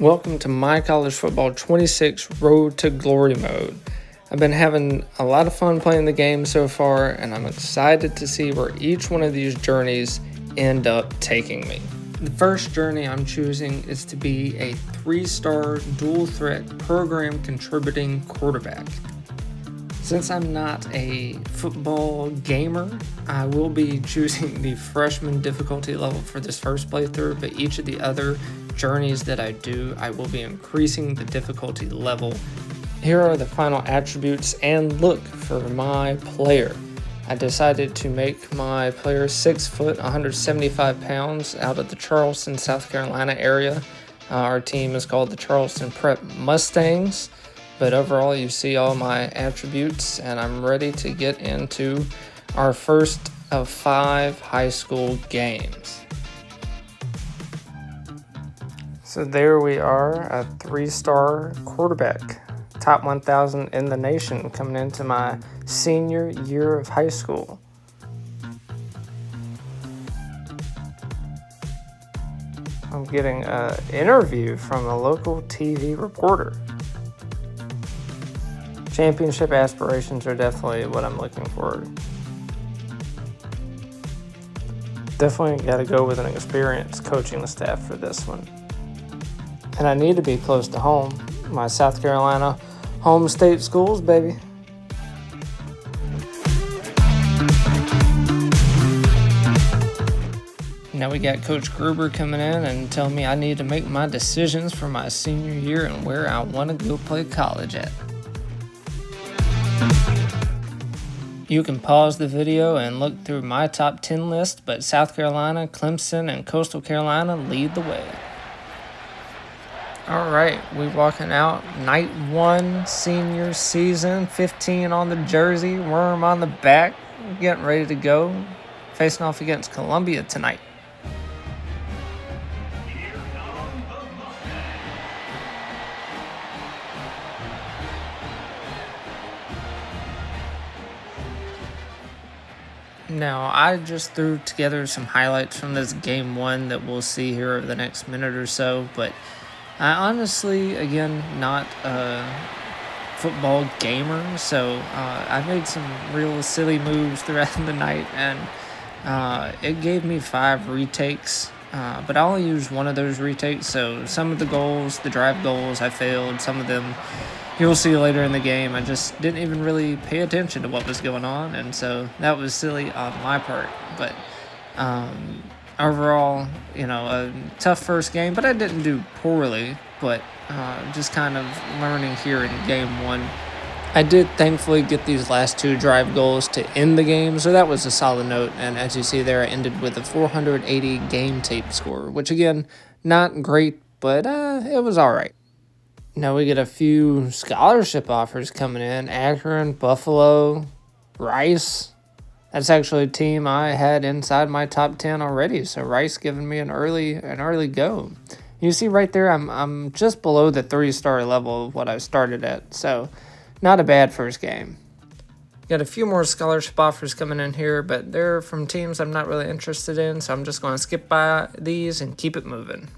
Welcome to my college football 26 Road to Glory mode. I've been having a lot of fun playing the game so far, and I'm excited to see where each one of these journeys end up taking me. The first journey I'm choosing is to be a 3-star dual threat program contributing quarterback. Since I'm not a football gamer, I will be choosing the freshman difficulty level for this first playthrough, but each of the other journeys that I do, I will be increasing the difficulty level. Here are the final attributes and look for my player. I decided to make my player 6 foot, 175 pounds out of the Charleston, South Carolina area. Our team is called the Charleston Prep Mustangs. But overall, you see all my attributes, and I'm ready to get into our first of 5 high school games. So there we are, a 3-star quarterback, top 1,000 in the nation, coming into my senior year of high school. I'm getting an interview from a local TV reporter. Championship aspirations are definitely what I'm looking for. Definitely got to go with an experienced coaching staff for this one. And I need to be close to home. My South Carolina home state schools, baby. Now we got Coach Gruber coming in and telling me I need to make my decisions for my senior year and where I want to go play college at. You can pause the video and look through my top 10 list, but South Carolina, Clemson, and Coastal Carolina lead the way. All right, we're walking out night 1, senior season, 15 on the jersey, worm on the back, getting ready to go, facing off against Columbia tonight. Now, I just threw together some highlights from this game 1 that we'll see here over the next minute or so, but I honestly, again, not a football gamer, so I made some real silly moves throughout the night, and it gave me 5 retakes, but I only used one of those retakes, so some of the goals, the drive goals, I failed. Some of them you'll see later in the game. I just didn't even really pay attention to what was going on, and so that was silly on my part. But overall, a tough first game, but I didn't do poorly, but just kind of learning here in game 1. I did thankfully get these last 2 drive goals to end the game, so that was a solid note, and as you see there, I ended with a 480 game tape score, which again, not great, but it was all right. Now we get a few scholarship offers coming in. Akron, Buffalo, Rice. That's actually a team I had inside my top 10 already. So Rice giving me an early go. You see right there, I'm just below the 3-star level of what I started at. So not a bad first game. Got a few more scholarship offers coming in here, but they're from teams I'm not really interested in. So I'm just going to skip by these and keep it moving.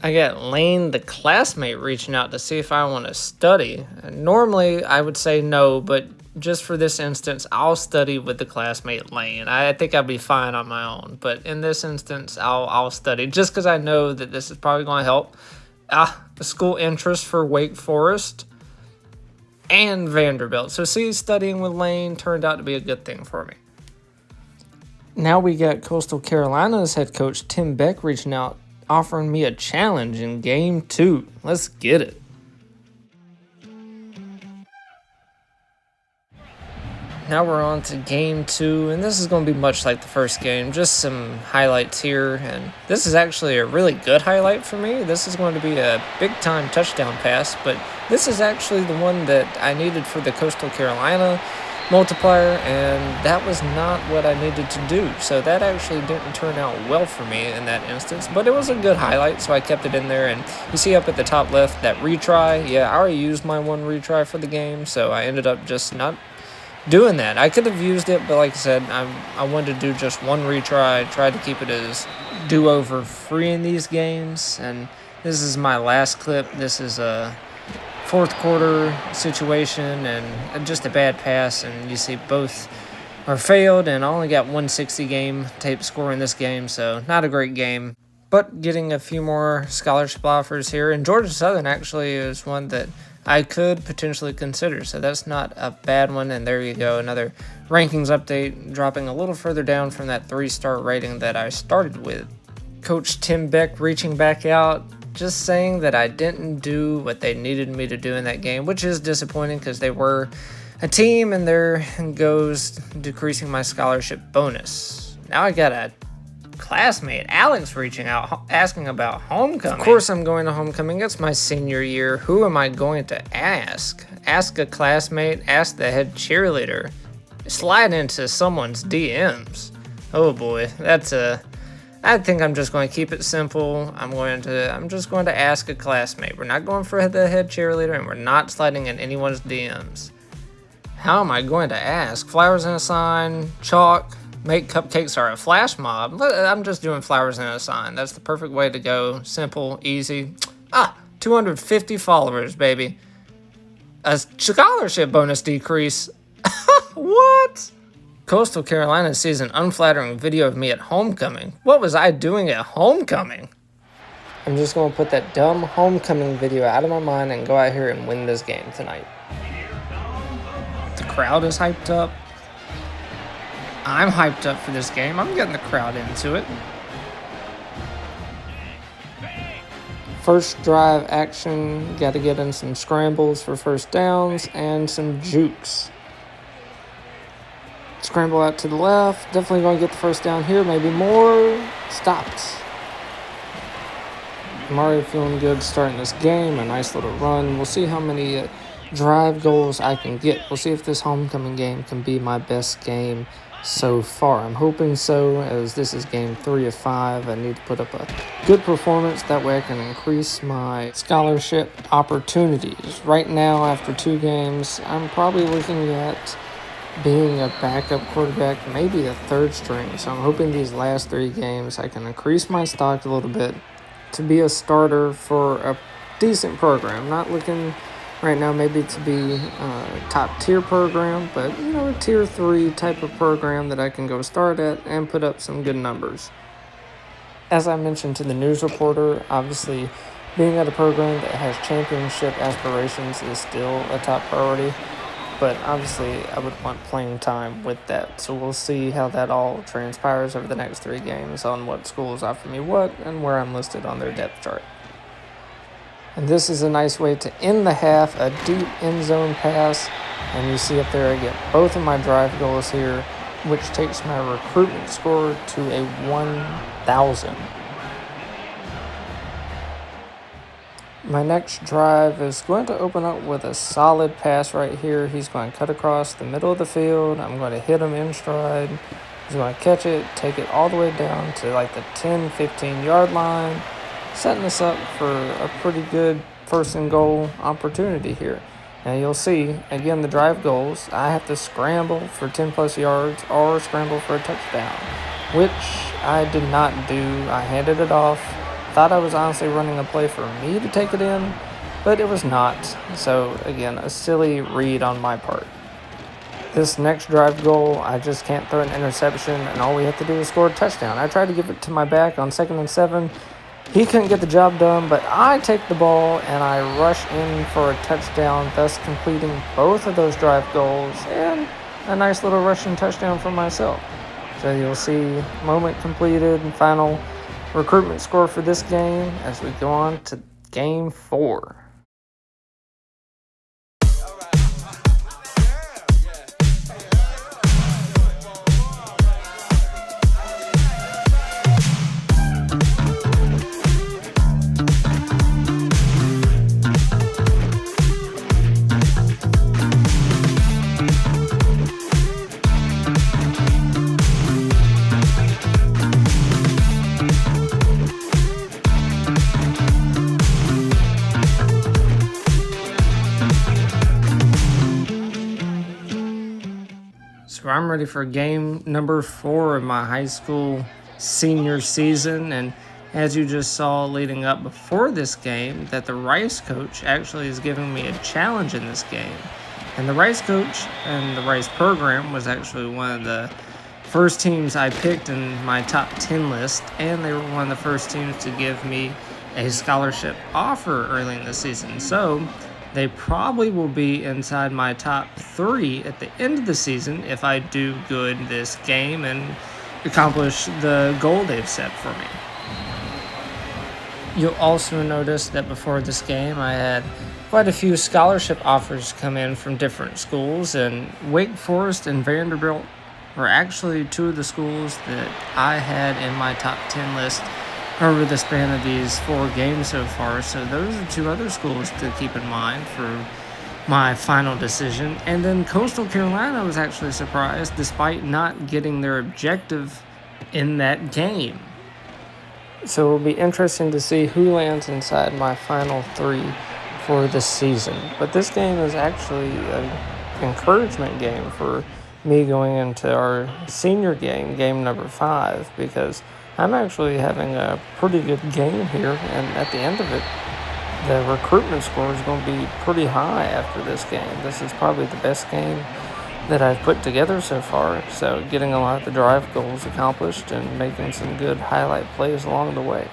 I got Lane, the classmate, reaching out to see if I want to study. Normally, I would say no, but just for this instance, I'll study with the classmate Lane. I think I'll be fine on my own, but in this instance, I'll study just because I know that this is probably going to help. The school interest for Wake Forest and Vanderbilt. So see, studying with Lane turned out to be a good thing for me. Now we got Coastal Carolina's head coach Tim Beck reaching out, offering me a challenge in game 2. Let's get it. Now we're on to game 2, and this is going to be much like the first game. Just some highlights here, and this is actually a really good highlight for me. This is going to be a big-time touchdown pass, but this is actually the one that I needed for the Coastal Carolina multiplier, and that was not what I needed to do. So that actually didn't turn out well for me in that instance, but it was a good highlight, so I kept it in there. And you see up at the top left, that retry. Yeah, I already used my 1 retry for the game, so I ended up just not doing that. I could have used it, but like I said, I wanted to do just 1 retry. I tried to keep it as do-over free in these games, and This is my last clip. This is a fourth quarter situation and just a bad pass, and you see both are failed, and I only got 160 game tape score in this game, so not a great game. But getting a few more scholarship offers here, and Georgia Southern actually is one that I could potentially consider, so that's not a bad one. And there you go, another rankings update, dropping a little further down from that 3-star rating that I started with. Coach Tim Beck reaching back out, just saying that I didn't do what they needed me to do in that game, which is disappointing because they were a team, and there goes decreasing my scholarship bonus. Now I got a classmate, Alex, reaching out asking about homecoming. Of course I'm going to homecoming. It's my senior year. Who am I going to ask? Ask a classmate, ask the head cheerleader, slide into someone's DMs. Oh boy, I think I'm just going to keep it simple. I'm just going to ask a classmate. We're not going for the head cheerleader, and we're not sliding in anyone's DMs. How am I going to ask? Flowers and a sign, chalk, make cupcakes or a flash mob. I'm just doing flowers and a sign. That's the perfect way to go. Simple, easy. 250 followers, baby. A scholarship bonus decrease. What? Coastal Carolina sees an unflattering video of me at homecoming. What was I doing at homecoming? I'm just going to put that dumb homecoming video out of my mind and go out here and win this game tonight. The crowd is hyped up. I'm hyped up for this game. I'm getting the crowd into it. First drive action. Got to get in some scrambles for first downs and some jukes. Scramble out to the left. Definitely going to get the first down here. Maybe more. Stopped. I'm already feeling good starting this game. A nice little run. We'll see how many drive goals I can get. We'll see if this homecoming game can be my best game so far. I'm hoping so, as this is game 3 of 5. I need to put up a good performance. That way I can increase my scholarship opportunities. Right now, after 2 games, I'm probably looking at being a backup quarterback, maybe a third string. So I'm hoping these last 3 games I can increase my stock a little bit to be a starter for a decent program. Not looking right now maybe to be a top tier program, but a tier 3 type of program that I can go start at and put up some good numbers. As I mentioned to the news reporter, obviously being at a program that has championship aspirations is still a top priority. But obviously, I would want playing time with that. So we'll see how that all transpires over the next 3 games on what schools offer me what and where I'm listed on their depth chart. And this is a nice way to end the half, a deep end zone pass. And you see up there I get both of my drive goals here, which takes my recruitment score to a 1,000. My next drive is going to open up with a solid pass right here. He's going to cut across the middle of the field. I'm going to hit him in stride. He's going to catch it, take it all the way down to like the 10, 15-yard line, setting us up for a pretty good first and goal opportunity here. Now you'll see, again, the drive goals. I have to scramble for 10-plus yards or scramble for a touchdown, which I did not do. I handed it off. Thought I was honestly running a play for me to take it in, but it was not. So, again, a silly read on my part. This next drive goal, I just can't throw an interception, and all we have to do is score a touchdown. I tried to give it to my back on 2nd and 7. He couldn't get the job done, but I take the ball, and I rush in for a touchdown, thus completing both of those drive goals, and a nice little rushing touchdown for myself. So you'll see moment completed and final recruitment score for this game as we go on to game 4. So I'm ready for game number 4 of my high school senior season, and as you just saw leading up before this game, that the Rice coach actually is giving me a challenge in this game. And the Rice coach and the Rice program was actually one of the first teams I picked in my top 10 list, and they were one of the first teams to give me a scholarship offer early in the season. So they probably will be inside my top 3 at the end of the season if I do good this game and accomplish the goal they've set for me. You'll also notice that before this game, I had quite a few scholarship offers come in from different schools, and Wake Forest and Vanderbilt were actually 2 of the schools that I had in my top 10 list over the span of these 4 games so far. So those are 2 other schools to keep in mind for my final decision. And then Coastal Carolina was actually surprised despite not getting their objective in that game. So it'll be interesting to see who lands inside my final 3 for the season. But this game is actually an encouragement game for me going into our senior game, game number 5, because I'm actually having a pretty good game here, and at the end of it, the recruitment score is going to be pretty high after this game. This is probably the best game that I've put together so far, so getting a lot of the drive goals accomplished and making some good highlight plays along the way.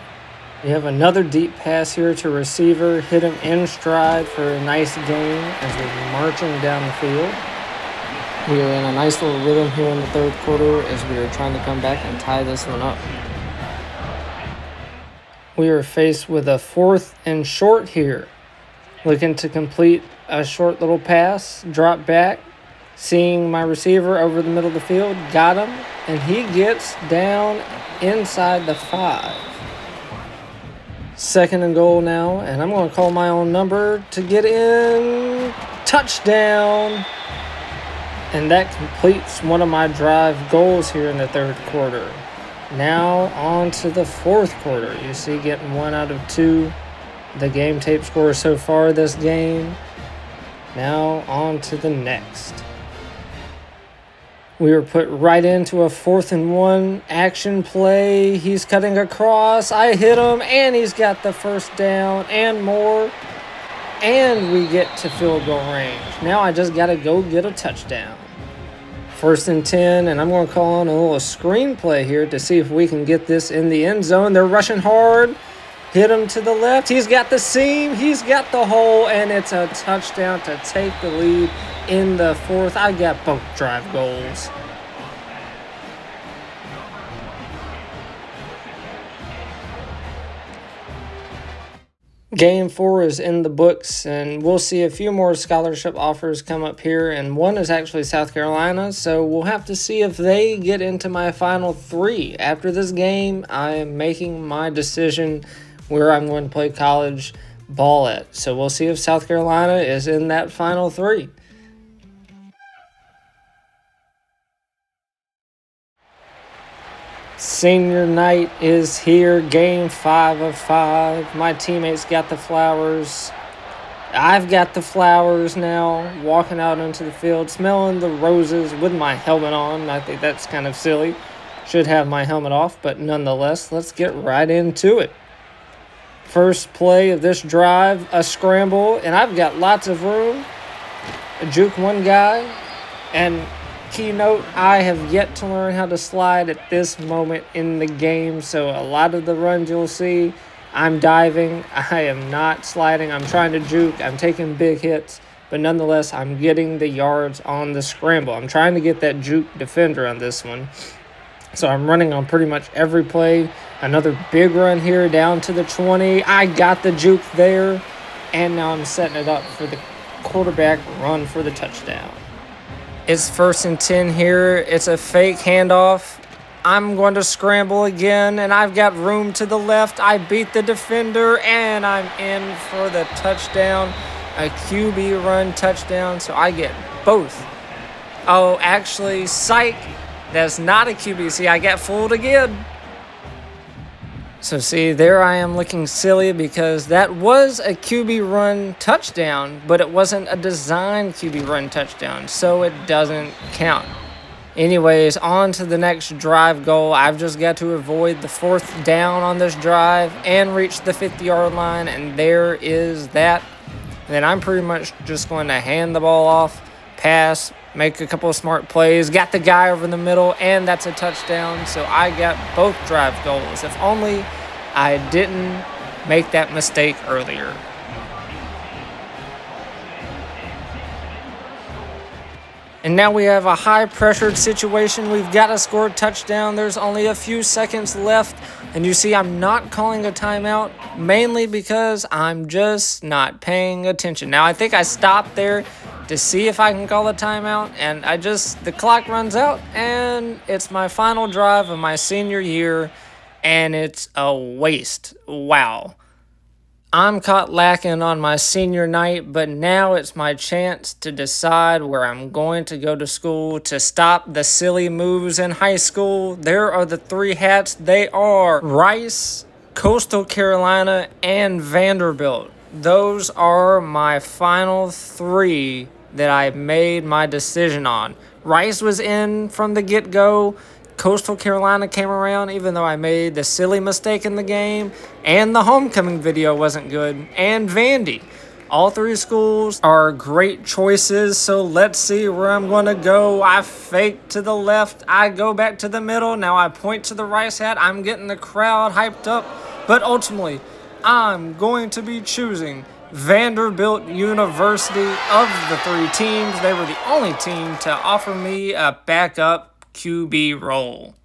We have another deep pass here to receiver, hit him in stride for a nice gain as we're marching down the field. We are in a nice little rhythm here in the third quarter as we are trying to come back and tie this one up. We are faced with a 4th and short here. Looking to complete a short little pass, drop back, seeing my receiver over the middle of the field, got him, and he gets down inside the 5. 2nd and goal now, and I'm going to call my own number to get in. Touchdown! And that completes one of my drive goals here in the third quarter. Now on to the 4th quarter. You see getting 1 out of 2. The game tape score so far this game. Now on to the next. We were put right into a 4th and 1 action play. He's cutting across. I hit him, and he's got the first down and more. And we get to field goal range. Now I just got to go get a touchdown. 1st and 10, and I'm going to call on a little screenplay here to see if we can get this in the end zone. They're rushing hard. Hit him to the left. He's got the seam. He's got the hole, and it's a touchdown to take the lead in the 4th. I got both drive goals. Game 4 is in the books, and we'll see a few more scholarship offers come up here, and one is actually South Carolina, so we'll have to see if they get into my final 3. After this game, I am making my decision where I'm going to play college ball at. So we'll see if South Carolina is in that final 3. Senior night is here, game 5 of 5. My teammates got the flowers. I've got the flowers now, walking out into the field, smelling the roses with my helmet on. I think that's kind of silly. Should have my helmet off, but nonetheless, let's get right into it. First play of this drive, a scramble, and I've got lots of room. Juke one guy, and keynote, I have yet to learn how to slide at this moment in the game, so a lot of the runs you'll see, I'm diving. I am not sliding. I'm trying to juke. I'm taking big hits, but nonetheless, I'm getting the yards on the scramble. I'm trying to get that juke defender on this one. So I'm running on pretty much every play. Another big run here down to the 20. I got the juke there, and now I'm setting it up for the quarterback run for the touchdown. It's 1st and 10 here. It's a fake handoff. I'm going to scramble again, and I've got room to the left. I beat the defender, and I'm in for the touchdown. A QB run touchdown, so I get both. Oh, actually, psych. That's not a QB. See, I got fooled again. So see, there I am looking silly because that was a QB run touchdown, but it wasn't a designed QB run touchdown, so it doesn't count. Anyways, on to the next drive goal. I've just got to avoid the 4th down on this drive and reach the 50-yard line, and there is that. And then I'm pretty much just going to hand the ball off, pass, make a couple of smart plays, got the guy over the middle, and that's a touchdown. So I got both drive goals. If only I didn't make that mistake earlier. And now we have a high-pressured situation. We've got to score a touchdown. There's only a few seconds left. And you see I'm not calling a timeout, mainly because I'm just not paying attention. Now, I think I stopped there to see if I can call a timeout. And the clock runs out. And it's my final drive of my senior year. And it's a waste. Wow. I'm caught lacking on my senior night, but now it's my chance to decide where I'm going to go to school to stop the silly moves in high school. There are the 3 hats. They are Rice, Coastal Carolina, and Vanderbilt. Those are my final 3 that I made my decision on. Rice was in from the get-go. Coastal Carolina came around even though I made the silly mistake in the game, and the homecoming video wasn't good, and Vandy. All 3 schools are great choices, so let's see where I'm going to go. I fake to the left. I go back to the middle. Now I point to the Rice hat. I'm getting the crowd hyped up, but ultimately, I'm going to be choosing Vanderbilt University. Of the 3 teams, they were the only team to offer me a backup QB role.